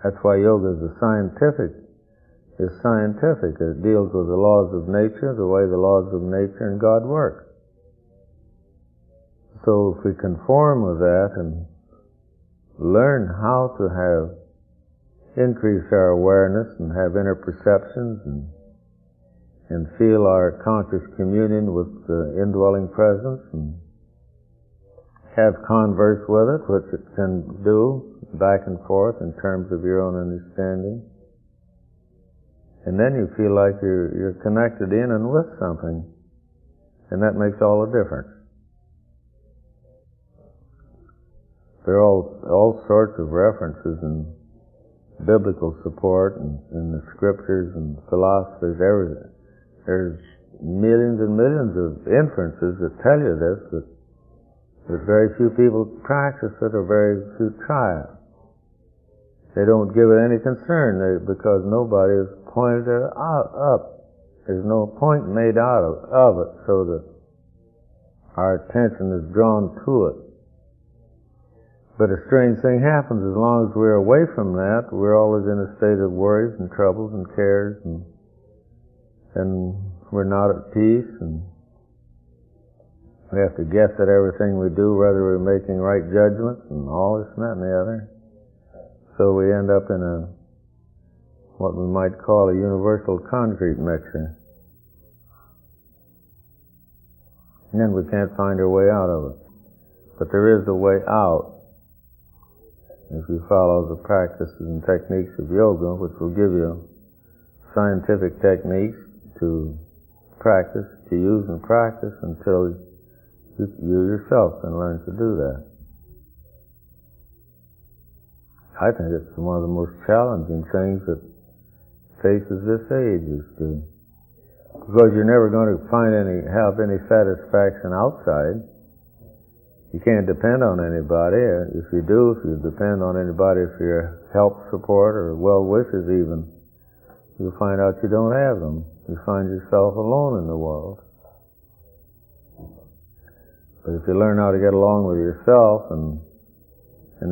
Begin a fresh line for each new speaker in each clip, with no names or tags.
That's why yoga is scientific. It deals with the laws of nature, the way the laws of nature and God work. So if we conform with that and learn how to increase our awareness and have inner perceptions and feel our conscious communion with the indwelling presence and have converse with it, which it can do back and forth in terms of your own understanding. And then you feel like you're connected in and with something. And that makes all the difference. There are all sorts of references and biblical support and in the scriptures and philosophies, everything. There's millions and millions of inferences that tell you this, but very few people practice it or very few try it. They don't give it any concern because nobody has pointed it up. There's no point made out of it so that our attention is drawn to it. But a strange thing happens as long as we're away from that. We're always in a state of worries and troubles and cares, and we're not at peace, and we have to guess at everything we do, whether we're making right judgments and all this and that and the other. So we end up in what we might call a universal concrete mixture. And then we can't find our way out of it. But there is a way out if you follow the practices and techniques of yoga, which will give you scientific techniques to practice, to use and practice until you yourself can learn to do that. I think it's one of the most challenging things that faces this age is because you're never going to have any satisfaction outside. You can't depend on anybody. If you depend on anybody for your help, support, or well wishes even, you'll find out you don't have them. You find yourself alone in the world. But if you learn how to get along with yourself and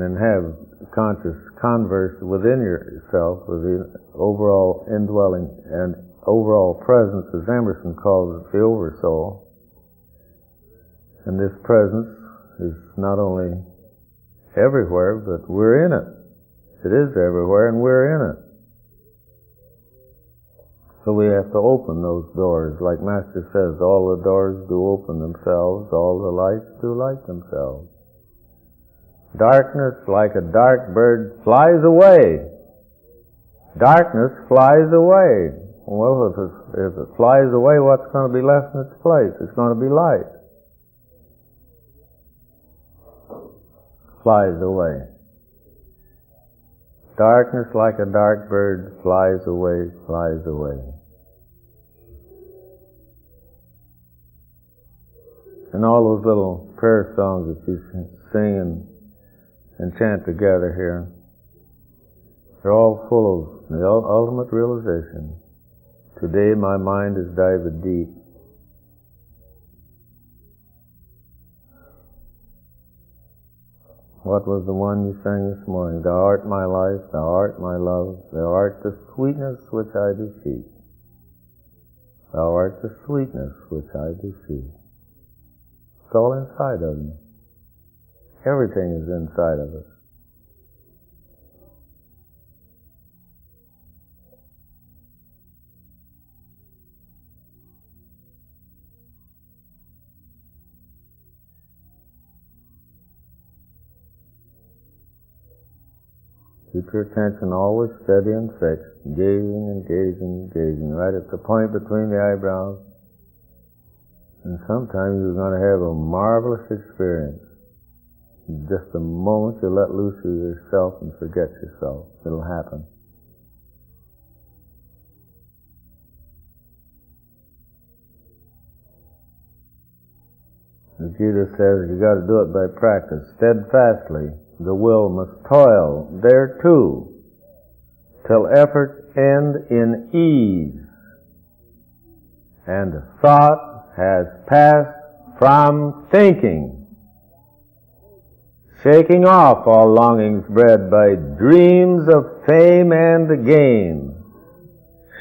then have conscious converse within yourself with the overall indwelling and overall presence, as Emerson calls it, the oversoul, and this presence is not only everywhere, but we're in it. It is everywhere, and we're in it. So we have to open those doors. Like Master says, all the doors do open themselves, all the lights do light themselves. Darkness, like a dark bird, flies away. Darkness flies away. Well, if it flies away, what's going to be left in its place? It's going to be light. Flies away. Darkness like a dark bird flies away, flies away. And all those little prayer songs that you sing and chant together here, they're all full of the ultimate realization. Today my mind is dived deep. What was the one you sang this morning? Thou art my life, thou art my love, thou art the sweetness which I do seek. Thou art the sweetness which I do seek. It's all inside of me. Everything is inside of us. Keep your attention always steady and fixed, gazing and gazing and gazing, right at the point between the eyebrows. And sometimes you're going to have a marvelous experience. Just the moment you let loose of yourself and forget yourself, it'll happen. As Jesus says, you got to do it by practice, steadfastly. The will must toil thereto, till efforts end in ease, and thought has passed from thinking. shaking off all longings bred by dreams of fame and gain,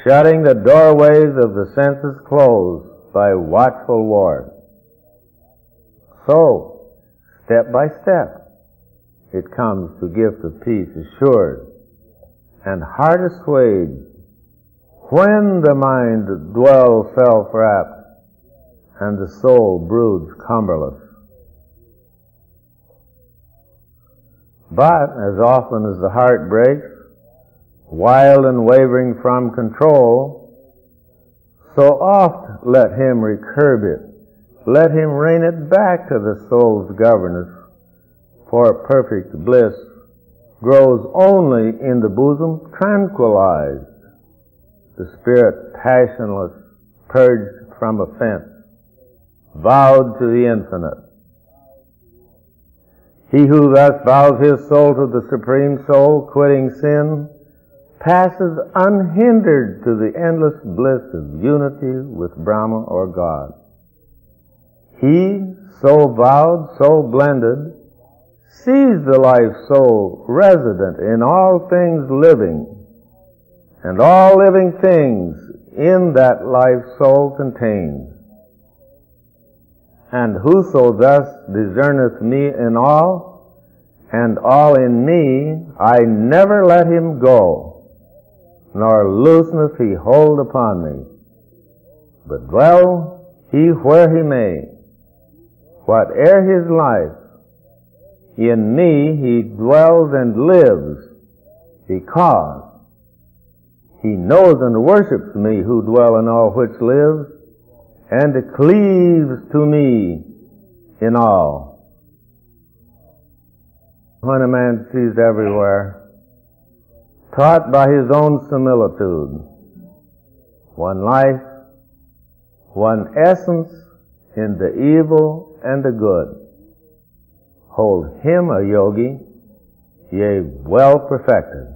shutting the doorways of the senses closed by watchful ward. So, step by step, it comes to gift of peace assured, and heart assuaged, when the mind dwells self-wrapped, and the soul broods cumberless. But, as often as the heart breaks, wild and wavering from control, so oft let him recurb it, let him rein it back to the soul's governess, for perfect bliss grows only in the bosom tranquilized, the spirit passionless, purged from offense, vowed to the infinite. He who thus vows his soul to the Supreme Soul, quitting sin, passes unhindered to the endless bliss of unity with Brahma or God. He, so vowed, so blended, sees the life soul resident in all things living, and all living things in that life soul contained. And whoso thus discerneth me in all, and all in me, I never let him go, nor looseneth he hold upon me. But dwell he where he may, whate'er his life, in me he dwells and lives, because he knows and worships me who dwell in all which lives, and cleaves to me in all. When a man sees everywhere, taught by his own similitude, one life, one essence in the evil and the good, hold him a yogi, yea, well perfected.